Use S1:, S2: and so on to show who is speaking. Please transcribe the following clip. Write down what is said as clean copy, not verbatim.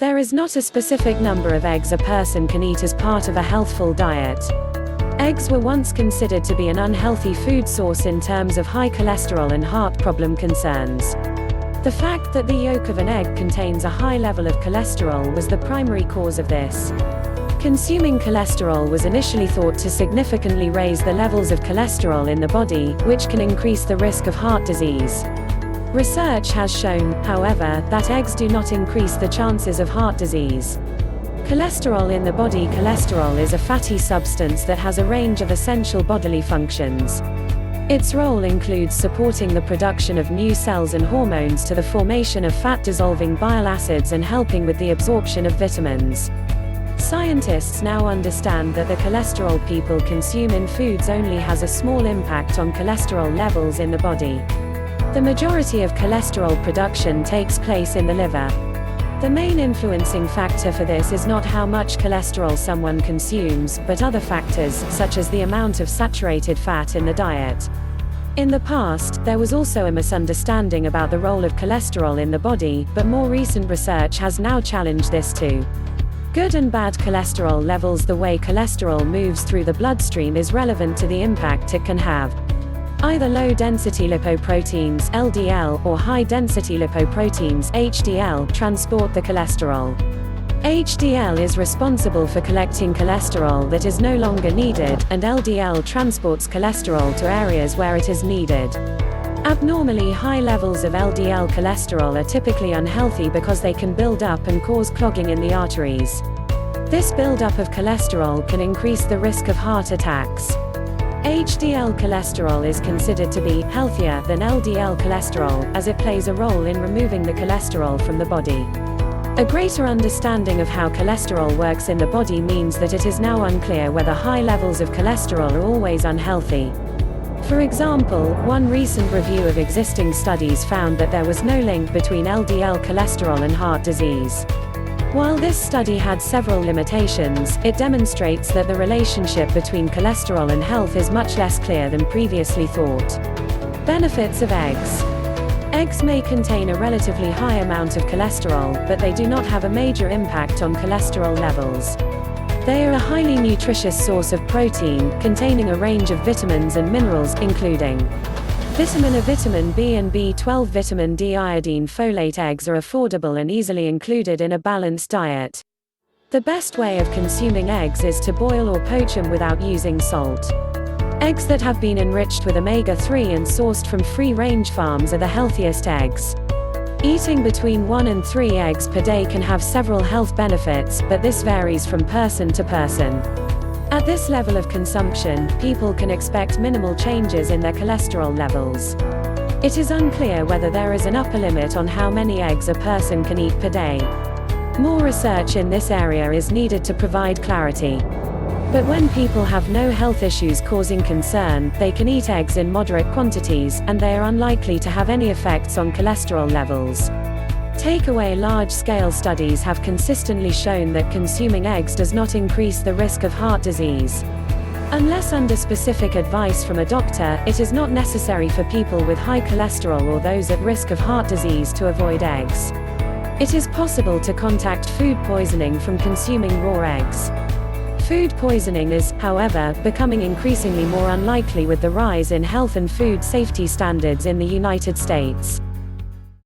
S1: There is not a specific number of eggs a person can eat as part of a healthful diet. Eggs were once considered to be an unhealthy food source in terms of high cholesterol and heart problem concerns. The fact that the yolk of an egg contains a high level of cholesterol was the primary cause of this. Consuming cholesterol was initially thought to significantly raise the levels of cholesterol in the body, which can increase the risk of heart disease. Research has shown, however, that eggs do not increase the chances of heart disease. Cholesterol in the body. Cholesterol is a fatty substance that has a range of essential bodily functions. Its role includes supporting the production of new cells and hormones to the formation of fat-dissolving bile acids and helping with the absorption of vitamins. Scientists now understand that the cholesterol people consume in foods only has a small impact on cholesterol levels in the body. The majority of cholesterol production takes place in the liver. The main influencing factor for this is not how much cholesterol someone consumes, but other factors, such as the amount of saturated fat in the diet. In the past, there was also a misunderstanding about the role of cholesterol in the body, but more recent research has now challenged this too. Good and bad cholesterol levels. The way cholesterol moves through the bloodstream is relevant to the impact it can have. Either low-density lipoproteins (LDL) or high-density lipoproteins (HDL) transport the cholesterol. HDL is responsible for collecting cholesterol that is no longer needed, and LDL transports cholesterol to areas where it is needed. Abnormally high levels of LDL cholesterol are typically unhealthy because they can build up and cause clogging in the arteries. This buildup of cholesterol can increase the risk of heart attacks. HDL cholesterol is considered to be healthier than LDL cholesterol, as it plays a role in removing the cholesterol from the body. A greater understanding of how cholesterol works in the body means that it is now unclear whether high levels of cholesterol are always unhealthy. For example, one recent review of existing studies found that there was no link between LDL cholesterol and heart disease. While this study had several limitations, it demonstrates that the relationship between cholesterol and health is much less clear than previously thought. Benefits of eggs. Eggs may contain a relatively high amount of cholesterol, but they do not have a major impact on cholesterol levels. They are a highly nutritious source of protein, containing a range of vitamins and minerals, including vitamin A, vitamin B and B12, vitamin D, iodine, folate. Eggs are affordable and easily included in a balanced diet. The best way of consuming eggs is to boil or poach them without using salt. Eggs that have been enriched with omega-3 and sourced from free-range farms are the healthiest eggs. Eating between 1 and 3 eggs per day can have several health benefits, but this varies from person to person. At this level of consumption, people can expect minimal changes in their cholesterol levels. It is unclear whether there is an upper limit on how many eggs a person can eat per day. More research in this area is needed to provide clarity. But when people have no health issues causing concern, they can eat eggs in moderate quantities, and they are unlikely to have any effects on cholesterol levels. Takeaway: large-scale studies have consistently shown that consuming eggs does not increase the risk of heart disease. Unless under specific advice from a doctor, it is not necessary for people with high cholesterol or those at risk of heart disease to avoid eggs. It is possible to contact food poisoning from consuming raw eggs. Food poisoning is, however, becoming increasingly more unlikely with the rise in health and food safety standards in the United States.